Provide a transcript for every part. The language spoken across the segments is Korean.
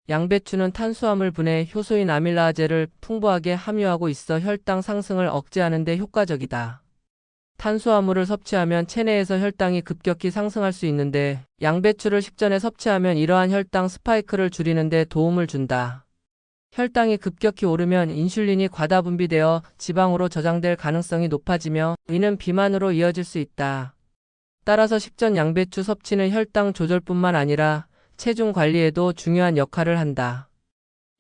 양배추는 탄수화물 분해 효소인 아밀라제를 풍부하게 함유하고 있어 혈당 상승을 억제하는 데 효과적이다. 탄수화물을 섭취하면 체내에서 혈당이 급격히 상승할 수 있는데 양배추를 식전에 섭취하면 이러한 혈당 스파이크를 줄이는 데 도움을 준다. 혈당이 급격히 오르면 인슐린이 과다 분비되어 지방으로 저장될 가능성이 높아지며 이는 비만으로 이어질 수 있다. 따라서 식전 양배추 섭취는 혈당 조절뿐만 아니라 체중 관리에도 중요한 역할을 한다.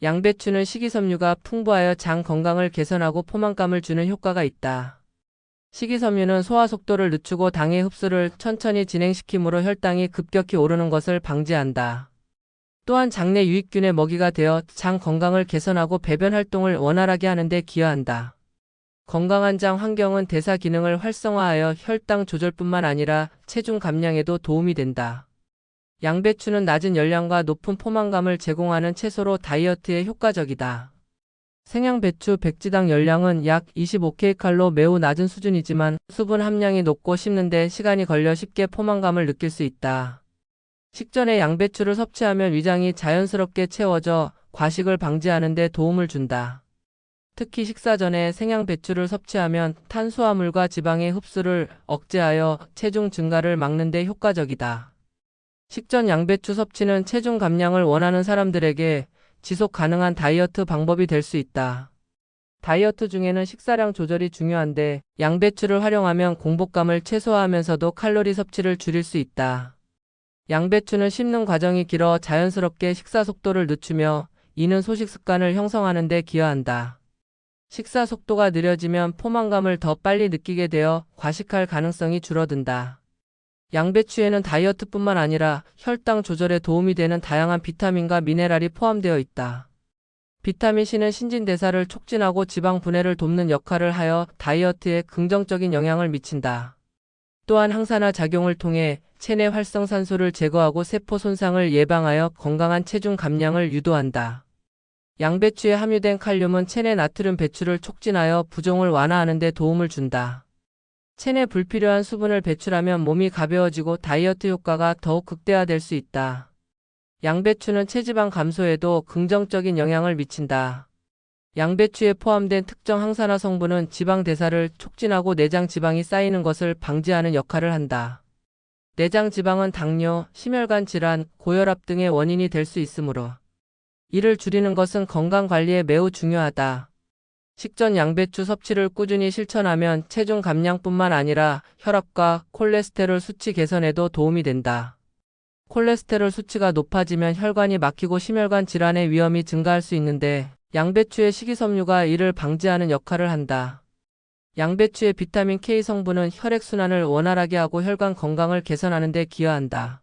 양배추는 식이섬유가 풍부하여 장 건강을 개선하고 포만감을 주는 효과가 있다. 식이섬유는 소화 속도를 늦추고 당의 흡수를 천천히 진행시키므로 혈당이 급격히 오르는 것을 방지한다. 또한 장내 유익균의 먹이가 되어 장 건강을 개선하고 배변 활동을 원활하게 하는 데 기여한다. 건강한 장 환경은 대사 기능을 활성화하여 혈당 조절뿐만 아니라 체중 감량에도 도움이 된다. 양배추는 낮은 열량과 높은 포만감을 제공하는 채소로 다이어트에 효과적이다. 생양배추 백지당 열량은 약 25kcal 매우 낮은 수준이지만 수분 함량이 높고 씹는 데 시간이 걸려 쉽게 포만감을 느낄 수 있다. 식전에 양배추를 섭취하면 위장이 자연스럽게 채워져 과식을 방지하는 데 도움을 준다. 특히 식사 전에 생양배추를 섭취하면 탄수화물과 지방의 흡수를 억제하여 체중 증가를 막는 데 효과적이다. 식전 양배추 섭취는 체중 감량을 원하는 사람들에게 지속 가능한 다이어트 방법이 될 수 있다. 다이어트 중에는 식사량 조절이 중요한데 양배추를 활용하면 공복감을 최소화하면서도 칼로리 섭취를 줄일 수 있다. 양배추는 씹는 과정이 길어 자연스럽게 식사 속도를 늦추며 이는 소식 습관을 형성하는 데 기여한다. 식사 속도가 느려지면 포만감을 더 빨리 느끼게 되어 과식할 가능성이 줄어든다. 양배추에는 다이어트뿐만 아니라 혈당 조절에 도움이 되는 다양한 비타민과 미네랄이 포함되어 있다. 비타민 C는 신진대사를 촉진하고 지방 분해를 돕는 역할을 하여 다이어트에 긍정적인 영향을 미친다. 또한 항산화 작용을 통해 체내 활성산소를 제거하고 세포 손상을 예방하여 건강한 체중 감량을 유도한다. 양배추에 함유된 칼륨은 체내 나트륨 배출을 촉진하여 부종을 완화하는 데 도움을 준다. 체내 불필요한 수분을 배출하면 몸이 가벼워지고 다이어트 효과가 더욱 극대화될 수 있다. 양배추는 체지방 감소에도 긍정적인 영향을 미친다. 양배추에 포함된 특정 항산화 성분은 지방 대사를 촉진하고 내장 지방이 쌓이는 것을 방지하는 역할을 한다. 내장 지방은 당뇨, 심혈관 질환, 고혈압 등의 원인이 될 수 있으므로 이를 줄이는 것은 건강 관리에 매우 중요하다. 식전 양배추 섭취를 꾸준히 실천하면 체중 감량뿐만 아니라 혈압과 콜레스테롤 수치 개선에도 도움이 된다. 콜레스테롤 수치가 높아지면 혈관이 막히고 심혈관 질환의 위험이 증가할 수 있는데 양배추의 식이섬유가 이를 방지하는 역할을 한다. 양배추의 비타민 K 성분은 혈액순환을 원활하게 하고 혈관 건강을 개선하는 데 기여한다.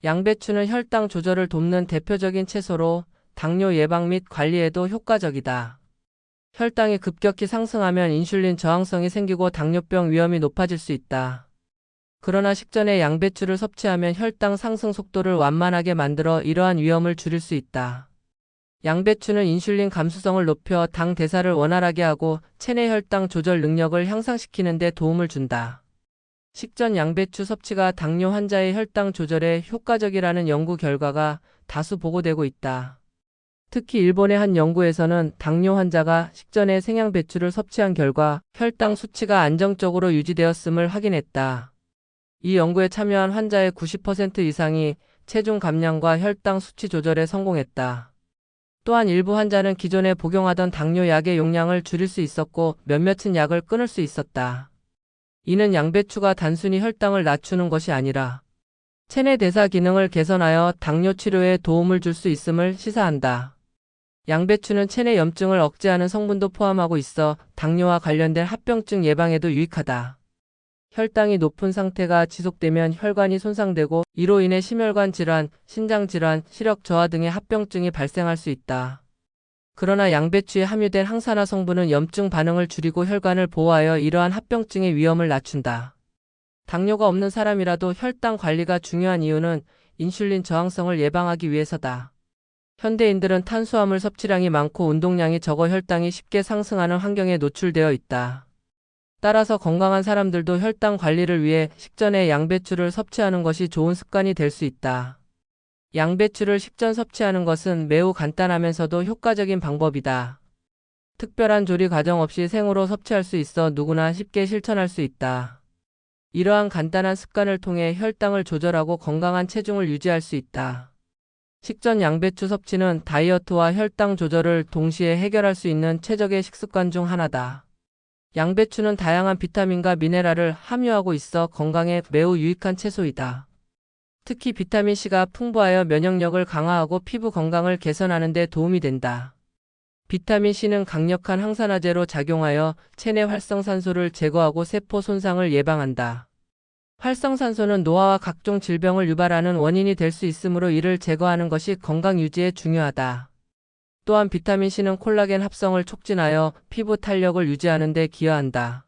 양배추는 혈당 조절을 돕는 대표적인 채소로 당뇨 예방 및 관리에도 효과적이다. 혈당이 급격히 상승하면 인슐린 저항성이 생기고 당뇨병 위험이 높아질 수 있다. 그러나 식전에 양배추를 섭취하면 혈당 상승 속도를 완만하게 만들어 이러한 위험을 줄일 수 있다. 양배추는 인슐린 감수성을 높여 당 대사를 원활하게 하고 체내 혈당 조절 능력을 향상시키는 데 도움을 준다. 식전 양배추 섭취가 당뇨 환자의 혈당 조절에 효과적이라는 연구 결과가 다수 보고되고 있다. 특히 일본의 한 연구에서는 당뇨 환자가 식전에 생양배추를 섭취한 결과 혈당 수치가 안정적으로 유지되었음을 확인했다. 이 연구에 참여한 환자의 90% 이상이 체중 감량과 혈당 수치 조절에 성공했다. 또한 일부 환자는 기존에 복용하던 당뇨 약의 용량을 줄일 수 있었고 몇몇은 약을 끊을 수 있었다. 이는 양배추가 단순히 혈당을 낮추는 것이 아니라 체내 대사 기능을 개선하여 당뇨 치료에 도움을 줄 수 있음을 시사한다. 양배추는 체내 염증을 억제하는 성분도 포함하고 있어 당뇨와 관련된 합병증 예방에도 유익하다. 혈당이 높은 상태가 지속되면 혈관이 손상되고 이로 인해 심혈관 질환, 신장 질환, 시력 저하 등의 합병증이 발생할 수 있다. 그러나 양배추에 함유된 항산화 성분은 염증 반응을 줄이고 혈관을 보호하여 이러한 합병증의 위험을 낮춘다. 당뇨가 없는 사람이라도 혈당 관리가 중요한 이유는 인슐린 저항성을 예방하기 위해서다. 현대인들은 탄수화물 섭취량이 많고 운동량이 적어 혈당이 쉽게 상승하는 환경에 노출되어 있다. 따라서 건강한 사람들도 혈당 관리를 위해 식전에 양배추를 섭취하는 것이 좋은 습관이 될 수 있다. 양배추를 식전 섭취하는 것은 매우 간단하면서도 효과적인 방법이다. 특별한 조리 과정 없이 생으로 섭취할 수 있어 누구나 쉽게 실천할 수 있다. 이러한 간단한 습관을 통해 혈당을 조절하고 건강한 체중을 유지할 수 있다. 식전 양배추 섭취는 다이어트와 혈당 조절을 동시에 해결할 수 있는 최적의 식습관 중 하나다. 양배추는 다양한 비타민과 미네랄을 함유하고 있어 건강에 매우 유익한 채소이다. 특히 비타민C가 풍부하여 면역력을 강화하고 피부 건강을 개선하는 데 도움이 된다. 비타민C는 강력한 항산화제로 작용하여 체내 활성산소를 제거하고 세포 손상을 예방한다. 활성산소는 노화와 각종 질병을 유발하는 원인이 될 수 있으므로 이를 제거하는 것이 건강 유지에 중요하다. 또한 비타민C는 콜라겐 합성을 촉진하여 피부 탄력을 유지하는 데 기여한다.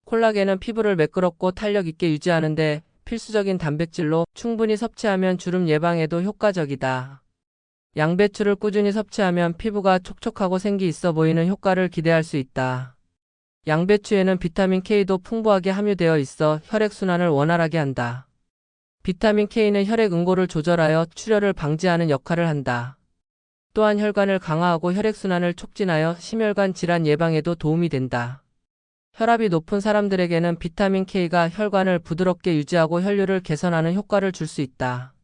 콜라겐은 피부를 매끄럽고 탄력 있게 유지하는 데 필수적인 단백질로 충분히 섭취하면 주름 예방에도 효과적이다. 양배추를 꾸준히 섭취하면 피부가 촉촉하고 생기 있어 보이는 효과를 기대할 수 있다. 양배추에는 비타민 K도 풍부하게 함유되어 있어 혈액순환을 원활하게 한다. 비타민 K는 혈액 응고를 조절하여 출혈을 방지하는 역할을 한다. 또한 혈관을 강화하고 혈액순환을 촉진하여 심혈관 질환 예방에도 도움이 된다. 혈압이 높은 사람들에게는 비타민 K가 혈관을 부드럽게 유지하고 혈류를 개선하는 효과를 줄 수 있다.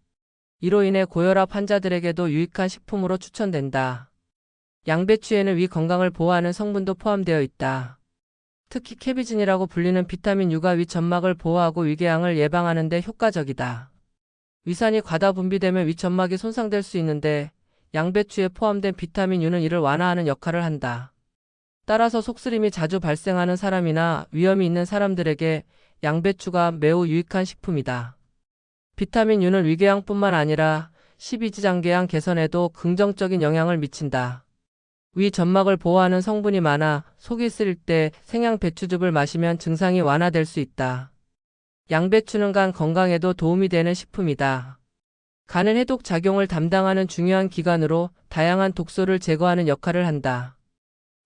이로 인해 고혈압 환자들에게도 유익한 식품으로 추천된다. 양배추에는 위 건강을 보호하는 성분도 포함되어 있다. 특히 캐비진이라고 불리는 비타민 U가 위 점막을 보호하고 위궤양을 예방하는 데 효과적이다. 위산이 과다 분비되면 위 점막이 손상될 수 있는데 양배추에 포함된 비타민 U는 이를 완화하는 역할을 한다. 따라서 속쓰림이 자주 발생하는 사람이나 위험이 있는 사람들에게 양배추가 매우 유익한 식품이다. 비타민 U는 위궤양뿐만 아니라 십이지장궤양 개선에도 긍정적인 영향을 미친다. 위 점막을 보호하는 성분이 많아 속이 쓰릴 때 생양배추즙을 마시면 증상이 완화될 수 있다. 양배추는 간 건강에도 도움이 되는 식품이다. 간은 해독 작용을 담당하는 중요한 기관으로 다양한 독소를 제거하는 역할을 한다.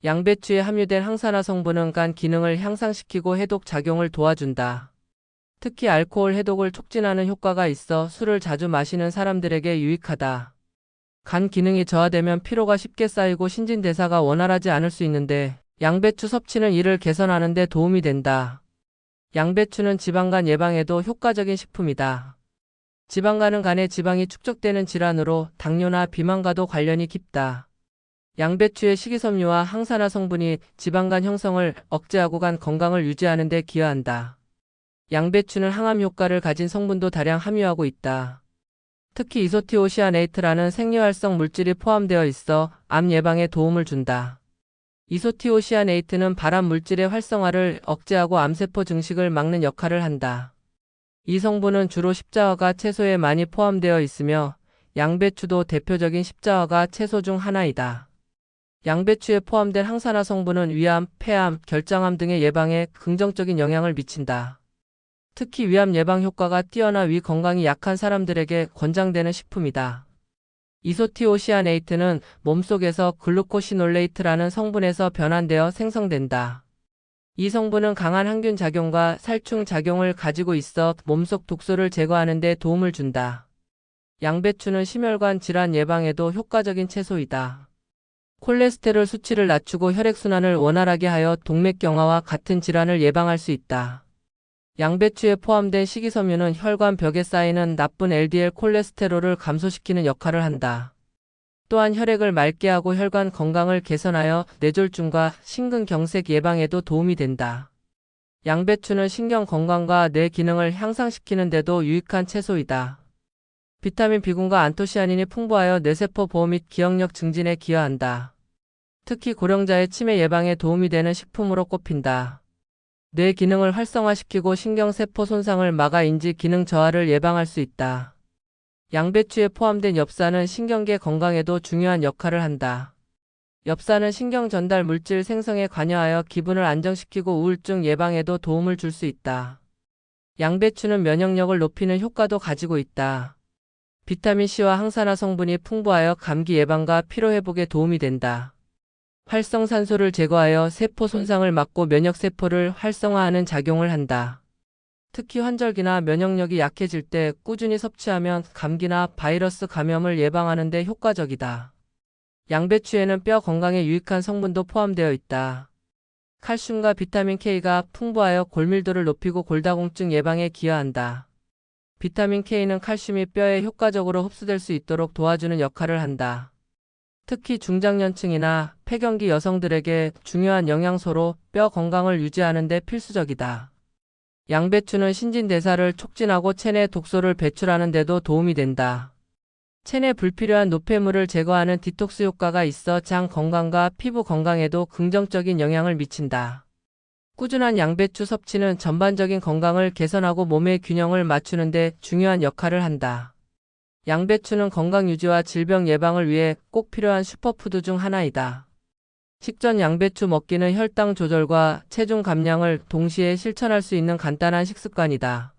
양배추에 함유된 항산화 성분은 간 기능을 향상시키고 해독 작용을 도와준다. 특히 알코올 해독을 촉진하는 효과가 있어 술을 자주 마시는 사람들에게 유익하다. 간 기능이 저하되면 피로가 쉽게 쌓이고 신진대사가 원활하지 않을 수 있는데 양배추 섭취는 이를 개선하는 데 도움이 된다. 양배추는 지방간 예방에도 효과적인 식품이다. 지방간은 간에 지방이 축적되는 질환으로 당뇨나 비만과도 관련이 깊다. 양배추의 식이섬유와 항산화 성분이 지방간 형성을 억제하고 간 건강을 유지하는 데 기여한다. 양배추는 항암 효과를 가진 성분도 다량 함유하고 있다. 특히 이소티오시아네이트라는 생리활성 물질이 포함되어 있어 암 예방에 도움을 준다. 이소티오시아네이트는 발암 물질의 활성화를 억제하고 암세포 증식을 막는 역할을 한다. 이 성분은 주로 십자화가 채소에 많이 포함되어 있으며 양배추도 대표적인 십자화가 채소 중 하나이다. 양배추에 포함된 항산화 성분은 위암, 폐암, 결장암 등의 예방에 긍정적인 영향을 미친다. 특히 위암 예방 효과가 뛰어나 위 건강이 약한 사람들에게 권장되는 식품이다. 이소티오시아네이트는 몸속에서 글루코시놀레이트라는 성분에서 변환되어 생성된다. 이 성분은 강한 항균 작용과 살충 작용을 가지고 있어 몸속 독소를 제거하는 데 도움을 준다. 양배추는 심혈관 질환 예방에도 효과적인 채소이다. 콜레스테롤 수치를 낮추고 혈액순환을 원활하게 하여 동맥경화와 같은 질환을 예방할 수 있다. 양배추에 포함된 식이섬유는 혈관 벽에 쌓이는 나쁜 LDL 콜레스테롤을 감소시키는 역할을 한다. 또한 혈액을 맑게 하고 혈관 건강을 개선하여 뇌졸중과 심근경색 예방에도 도움이 된다. 양배추는 신경 건강과 뇌 기능을 향상시키는 데도 유익한 채소이다. 비타민 B군과 안토시아닌이 풍부하여 뇌세포 보호 및 기억력 증진에 기여한다. 특히 고령자의 치매 예방에 도움이 되는 식품으로 꼽힌다. 뇌 기능을 활성화시키고 신경세포 손상을 막아 인지 기능 저하를 예방할 수 있다. 양배추에 포함된 엽산은 신경계 건강에도 중요한 역할을 한다. 엽산은 신경 전달 물질 생성에 관여하여 기분을 안정시키고 우울증 예방에도 도움을 줄 수 있다. 양배추는 면역력을 높이는 효과도 가지고 있다. 비타민C와 항산화 성분이 풍부하여 감기 예방과 피로회복에 도움이 된다. 활성산소를 제거하여 세포 손상을 막고 면역세포를 활성화하는 작용을 한다. 특히 환절기나 면역력이 약해질 때 꾸준히 섭취하면 감기나 바이러스 감염을 예방하는 데 효과적이다. 양배추에는 뼈 건강에 유익한 성분도 포함되어 있다. 칼슘과 비타민 K가 풍부하여 골밀도를 높이고 골다공증 예방에 기여한다. 비타민 K는 칼슘이 뼈에 효과적으로 흡수될 수 있도록 도와주는 역할을 한다. 특히 중장년층이나 폐경기 여성들에게 중요한 영양소로 뼈 건강을 유지하는 데 필수적이다. 양배추는 신진대사를 촉진하고 체내 독소를 배출하는 데도 도움이 된다. 체내 불필요한 노폐물을 제거하는 디톡스 효과가 있어 장 건강과 피부 건강에도 긍정적인 영향을 미친다. 꾸준한 양배추 섭취는 전반적인 건강을 개선하고 몸의 균형을 맞추는 데 중요한 역할을 한다. 양배추는 건강 유지와 질병 예방을 위해 꼭 필요한 슈퍼푸드 중 하나이다. 식전 양배추 먹기는 혈당 조절과 체중 감량을 동시에 실천할 수 있는 간단한 식습관이다.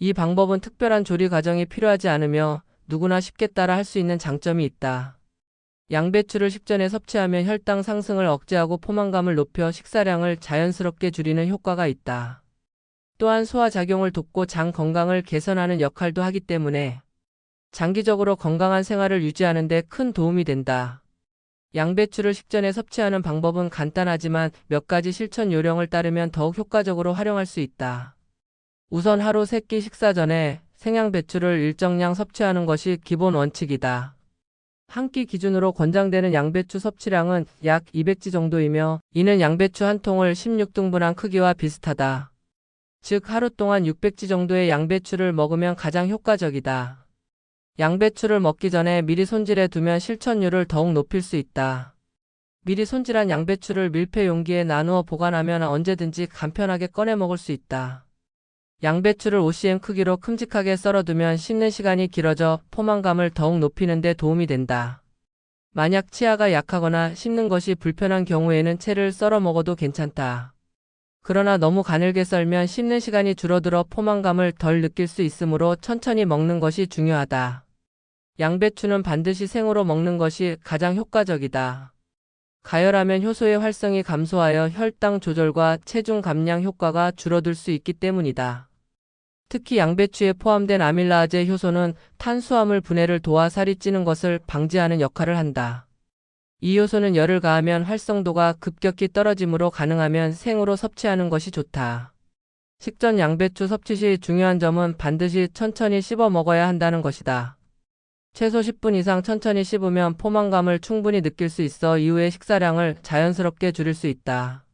이 방법은 특별한 조리 과정이 필요하지 않으며 누구나 쉽게 따라 할 수 있는 장점이 있다. 양배추를 식전에 섭취하면 혈당 상승을 억제하고 포만감을 높여 식사량을 자연스럽게 줄이는 효과가 있다. 또한 소화작용을 돕고 장 건강을 개선하는 역할도 하기 때문에 장기적으로 건강한 생활을 유지하는 데 큰 도움이 된다. 양배추를 식전에 섭취하는 방법은 간단하지만 몇 가지 실천 요령을 따르면 더욱 효과적으로 활용할 수 있다. 우선 하루 3끼 식사 전에 생양배추를 일정량 섭취하는 것이 기본 원칙이다. 한 끼 기준으로 권장되는 양배추 섭취량은 약 200지 정도이며 이는 양배추 한 통을 16등분한 크기와 비슷하다. 즉 하루 동안 600지 정도의 양배추를 먹으면 가장 효과적이다. 양배추를 먹기 전에 미리 손질해 두면 실천율을 더욱 높일 수 있다. 미리 손질한 양배추를 밀폐 용기에 나누어 보관하면 언제든지 간편하게 꺼내 먹을 수 있다. 양배추를 5cm 크기로 큼직하게 썰어두면 씹는 시간이 길어져 포만감을 더욱 높이는 데 도움이 된다. 만약 치아가 약하거나 씹는 것이 불편한 경우에는 채를 썰어 먹어도 괜찮다. 그러나 너무 가늘게 썰면 씹는 시간이 줄어들어 포만감을 덜 느낄 수 있으므로 천천히 먹는 것이 중요하다. 양배추는 반드시 생으로 먹는 것이 가장 효과적이다. 가열하면 효소의 활성이 감소하여 혈당 조절과 체중 감량 효과가 줄어들 수 있기 때문이다. 특히 양배추에 포함된 아밀라아제 효소는 탄수화물 분해를 도와 살이 찌는 것을 방지하는 역할을 한다. 이 효소는 열을 가하면 활성도가 급격히 떨어지므로 가능하면 생으로 섭취하는 것이 좋다. 식전 양배추 섭취 시 중요한 점은 반드시 천천히 씹어 먹어야 한다는 것이다. 최소 10분 이상 천천히 씹으면 포만감을 충분히 느낄 수 있어 이후의 식사량을 자연스럽게 줄일 수 있다.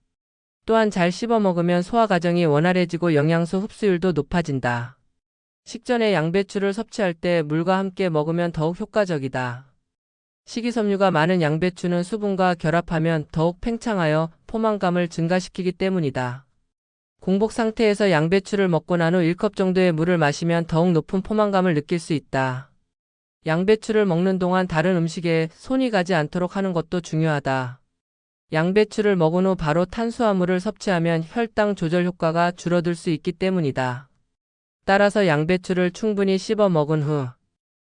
또한 잘 씹어 먹으면 소화 과정이 원활해지고 영양소 흡수율도 높아진다. 식전에 양배추를 섭취할 때 물과 함께 먹으면 더욱 효과적이다. 식이섬유가 많은 양배추는 수분과 결합하면 더욱 팽창하여 포만감을 증가시키기 때문이다. 공복 상태에서 양배추를 먹고 난 후 1컵 정도의 물을 마시면 더욱 높은 포만감을 느낄 수 있다. 양배추를 먹는 동안 다른 음식에 손이 가지 않도록 하는 것도 중요하다. 양배추를 먹은 후 바로 탄수화물을 섭취하면 혈당 조절 효과가 줄어들 수 있기 때문이다. 따라서 양배추를 충분히 씹어 먹은 후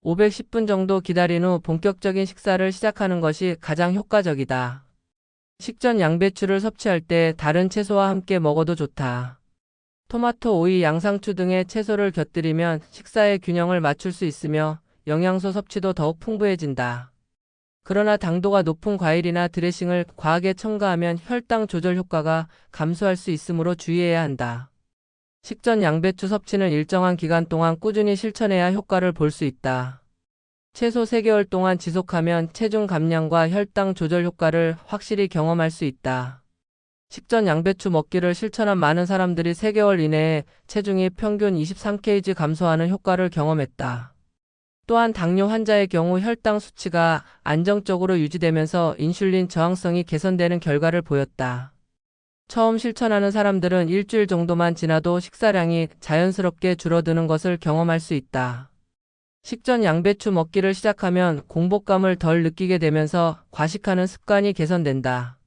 510분 정도 기다린 후 본격적인 식사를 시작하는 것이 가장 효과적이다. 식전 양배추를 섭취할 때 다른 채소와 함께 먹어도 좋다. 토마토, 오이, 양상추 등의 채소를 곁들이면 식사의 균형을 맞출 수 있으며 영양소 섭취도 더욱 풍부해진다. 그러나 당도가 높은 과일이나 드레싱을 과하게 첨가하면 혈당 조절 효과가 감소할 수 있으므로 주의해야 한다. 식전 양배추 섭취는 일정한 기간 동안 꾸준히 실천해야 효과를 볼 수 있다. 최소 3개월 동안 지속하면 체중 감량과 혈당 조절 효과를 확실히 경험할 수 있다. 식전 양배추 먹기를 실천한 많은 사람들이 3개월 이내에 체중이 평균 23kg 감소하는 효과를 경험했다. 또한 당뇨 환자의 경우 혈당 수치가 안정적으로 유지되면서 인슐린 저항성이 개선되는 결과를 보였다. 처음 실천하는 사람들은 일주일 정도만 지나도 식사량이 자연스럽게 줄어드는 것을 경험할 수 있다. 식전 양배추 먹기를 시작하면 공복감을 덜 느끼게 되면서 과식하는 습관이 개선된다.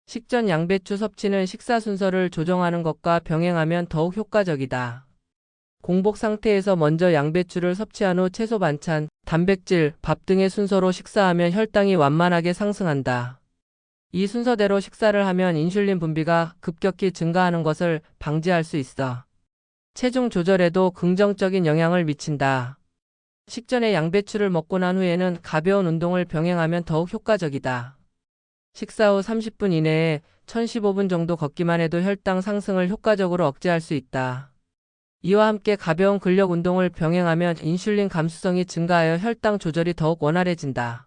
식전 양배추 섭취는 식사 순서를 조정하는 것과 병행하면 더욱 효과적이다. 공복 상태에서 먼저 양배추를 섭취한 후 채소 반찬, 단백질, 밥 등의 순서로 식사하면 혈당이 완만하게 상승한다. 이 순서대로 식사를 하면 인슐린 분비가 급격히 증가하는 것을 방지할 수 있어. 체중 조절에도 긍정적인 영향을 미친다. 식전에 양배추를 먹고 난 후에는 가벼운 운동을 병행하면 더욱 효과적이다. 식사 후 30분 이내에 1015분 정도 걷기만 해도 혈당 상승을 효과적으로 억제할 수 있다. 이와 함께 가벼운 근력 운동을 병행하면 인슐린 감수성이 증가하여 혈당 조절이 더욱 원활해진다.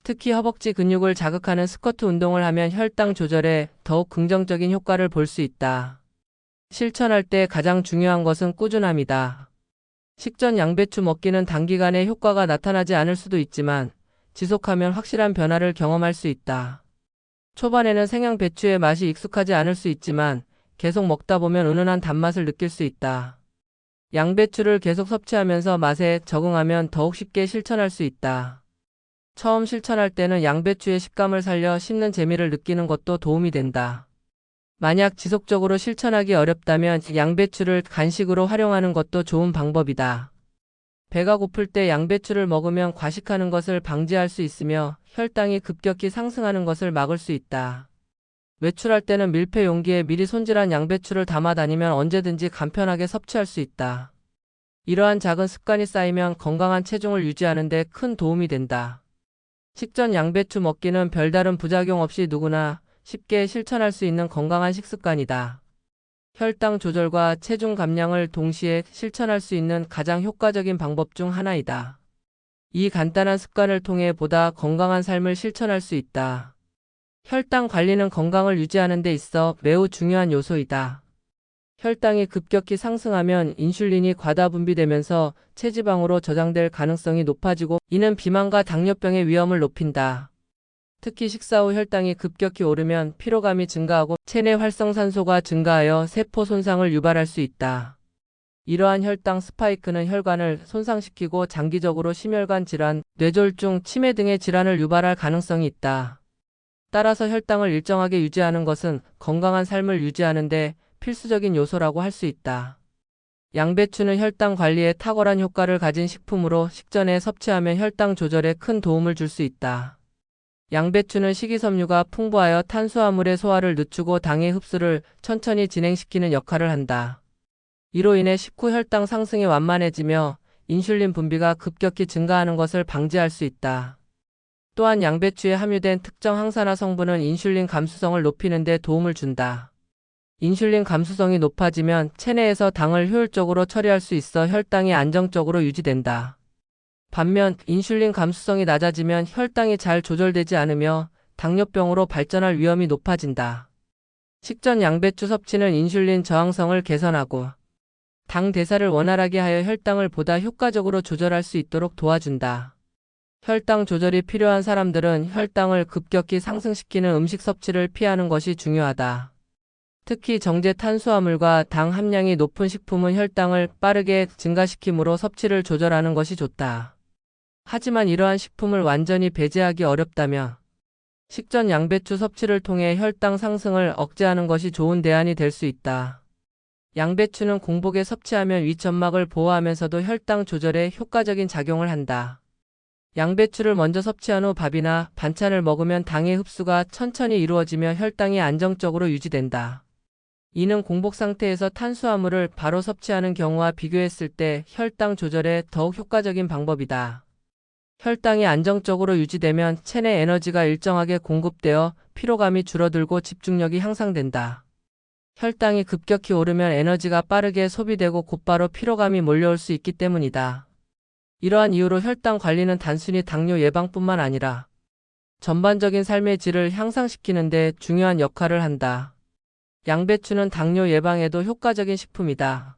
특히 허벅지 근육을 자극하는 스쿼트 운동을 하면 혈당 조절에 더욱 긍정적인 효과를 볼 수 있다. 실천할 때 가장 중요한 것은 꾸준함이다. 식전 양배추 먹기는 단기간에 효과가 나타나지 않을 수도 있지만 지속하면 확실한 변화를 경험할 수 있다. 초반에는 생양 배추의 맛이 익숙하지 않을 수 있지만 계속 먹다 보면 은은한 단맛을 느낄 수 있다. 양배추를 계속 섭취하면서 맛에 적응하면 더욱 쉽게 실천할 수 있다. 처음 실천할 때는 양배추의 식감을 살려 씹는 재미를 느끼는 것도 도움이 된다. 만약 지속적으로 실천하기 어렵다면 양배추를 간식으로 활용하는 것도 좋은 방법이다. 배가 고플 때 양배추를 먹으면 과식하는 것을 방지할 수 있으며 혈당이 급격히 상승하는 것을 막을 수 있다. 외출할 때는 밀폐 용기에 미리 손질한 양배추를 담아 다니면 언제든지 간편하게 섭취할 수 있다. 이러한 작은 습관이 쌓이면 건강한 체중을 유지하는 데 큰 도움이 된다. 식전 양배추 먹기는 별다른 부작용 없이 누구나 쉽게 실천할 수 있는 건강한 식습관이다. 혈당 조절과 체중 감량을 동시에 실천할 수 있는 가장 효과적인 방법 중 하나이다. 이 간단한 습관을 통해 보다 건강한 삶을 실천할 수 있다. 혈당 관리는 건강을 유지하는 데 있어 매우 중요한 요소이다. 혈당이 급격히 상승하면 인슐린이 과다 분비되면서 체지방으로 저장될 가능성이 높아지고 이는 비만과 당뇨병의 위험을 높인다. 특히 식사 후 혈당이 급격히 오르면 피로감이 증가하고 체내 활성산소가 증가하여 세포 손상을 유발할 수 있다. 이러한 혈당 스파이크는 혈관을 손상시키고 장기적으로 심혈관 질환, 뇌졸중, 치매 등의 질환을 유발할 가능성이 있다. 따라서 혈당을 일정하게 유지하는 것은 건강한 삶을 유지하는 데 필수적인 요소라고 할 수 있다. 양배추는 혈당 관리에 탁월한 효과를 가진 식품으로 식전에 섭취하면 혈당 조절에 큰 도움을 줄 수 있다. 양배추는 식이섬유가 풍부하여 탄수화물의 소화를 늦추고 당의 흡수를 천천히 진행시키는 역할을 한다. 이로 인해 식후 혈당 상승이 완만해지며 인슐린 분비가 급격히 증가하는 것을 방지할 수 있다. 또한 양배추에 함유된 특정 항산화 성분은 인슐린 감수성을 높이는 데 도움을 준다. 인슐린 감수성이 높아지면 체내에서 당을 효율적으로 처리할 수 있어 혈당이 안정적으로 유지된다. 반면 인슐린 감수성이 낮아지면 혈당이 잘 조절되지 않으며 당뇨병으로 발전할 위험이 높아진다. 식전 양배추 섭취는 인슐린 저항성을 개선하고 당 대사를 원활하게 하여 혈당을 보다 효과적으로 조절할 수 있도록 도와준다. 혈당 조절이 필요한 사람들은 혈당을 급격히 상승시키는 음식 섭취를 피하는 것이 중요하다. 특히 정제 탄수화물과 당 함량이 높은 식품은 혈당을 빠르게 증가시키므로 섭취를 조절하는 것이 좋다. 하지만 이러한 식품을 완전히 배제하기 어렵다면 식전 양배추 섭취를 통해 혈당 상승을 억제하는 것이 좋은 대안이 될 수 있다. 양배추는 공복에 섭취하면 위점막을 보호하면서도 혈당 조절에 효과적인 작용을 한다. 양배추를 먼저 섭취한 후 밥이나 반찬을 먹으면 당의 흡수가 천천히 이루어지며 혈당이 안정적으로 유지된다. 이는 공복 상태에서 탄수화물을 바로 섭취하는 경우와 비교했을 때 혈당 조절에 더욱 효과적인 방법이다. 혈당이 안정적으로 유지되면 체내 에너지가 일정하게 공급되어 피로감이 줄어들고 집중력이 향상된다. 혈당이 급격히 오르면 에너지가 빠르게 소비되고 곧바로 피로감이 몰려올 수 있기 때문이다. 이러한 이유로 혈당 관리는 단순히 당뇨 예방뿐만 아니라 전반적인 삶의 질을 향상시키는 데 중요한 역할을 한다. 양배추는 당뇨 예방에도 효과적인 식품이다.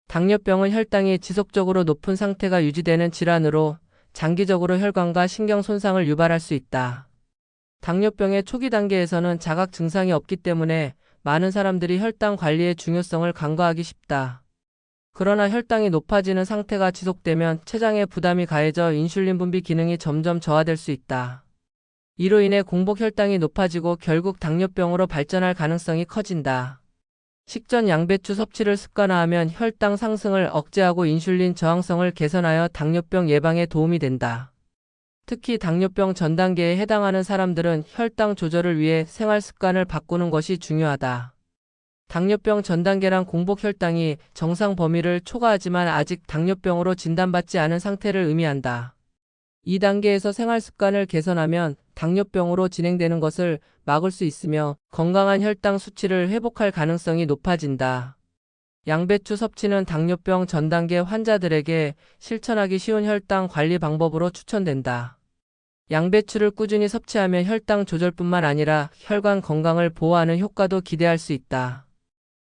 당뇨병은 혈당이 지속적으로 높은 상태가 유지되는 질환으로 장기적으로 혈관과 신경 손상을 유발할 수 있다. 당뇨병의 초기 단계에서는 자각 증상이 없기 때문에 많은 사람들이 혈당 관리의 중요성을 간과하기 쉽다. 그러나 혈당이 높아지는 상태가 지속되면 췌장에 부담이 가해져 인슐린 분비 기능이 점점 저하될 수 있다. 이로 인해 공복 혈당이 높아지고 결국 당뇨병으로 발전할 가능성이 커진다. 식전 양배추 섭취를 습관화하면 혈당 상승을 억제하고 인슐린 저항성을 개선하여 당뇨병 예방에 도움이 된다. 특히 당뇨병 전 단계에 해당하는 사람들은 혈당 조절을 위해 생활 습관을 바꾸는 것이 중요하다. 당뇨병 전 단계란 공복 혈당이 정상 범위를 초과하지만 아직 당뇨병으로 진단받지 않은 상태를 의미한다. 이 단계에서 생활 습관을 개선하면 당뇨병으로 진행되는 것을 막을 수 있으며 건강한 혈당 수치를 회복할 가능성이 높아진다. 양배추 섭취는 당뇨병 전 단계 환자들에게 실천하기 쉬운 혈당 관리 방법으로 추천된다. 양배추를 꾸준히 섭취하면 혈당 조절뿐만 아니라 혈관 건강을 보호하는 효과도 기대할 수 있다.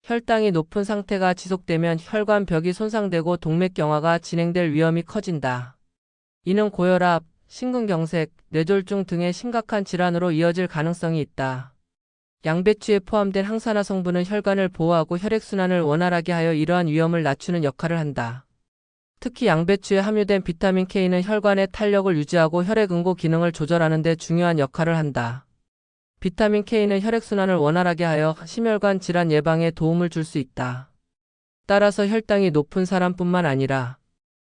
혈당이 높은 상태가 지속되면 혈관벽이 손상되고 동맥경화가 진행될 위험이 커진다. 이는 고혈압, 심근경색, 뇌졸중 등의 심각한 질환으로 이어질 가능성이 있다. 양배추에 포함된 항산화 성분은 혈관을 보호하고 혈액순환을 원활하게 하여 이러한 위험을 낮추는 역할을 한다. 특히 양배추에 함유된 비타민 K는 혈관의 탄력을 유지하고 혈액 응고 기능을 조절하는 데 중요한 역할을 한다. 비타민 K는 혈액순환을 원활하게 하여 심혈관 질환 예방에 도움을 줄 수 있다. 따라서 혈당이 높은 사람뿐만 아니라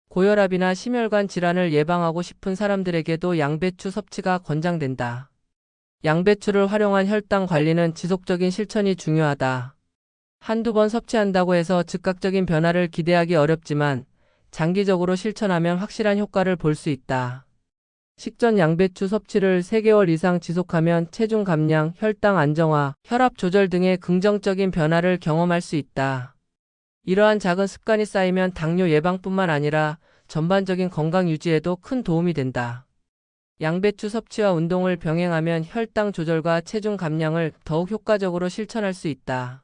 고혈압이나 심혈관 질환을 예방하고 싶은 사람들에게도 양배추 섭취가 권장된다. 양배추를 활용한 혈당 관리는 지속적인 실천이 중요하다. 한두 번 섭취한다고 해서 즉각적인 변화를 기대하기 어렵지만 장기적으로 실천하면 확실한 효과를 볼 수 있다. 식전 양배추 섭취를 3개월 이상 지속하면 체중 감량, 혈당 안정화, 혈압 조절 등의 긍정적인 변화를 경험할 수 있다. 이러한 작은 습관이 쌓이면 당뇨 예방뿐만 아니라 전반적인 건강 유지에도 큰 도움이 된다. 양배추 섭취와 운동을 병행하면 혈당 조절과 체중 감량을 더욱 효과적으로 실천할 수 있다.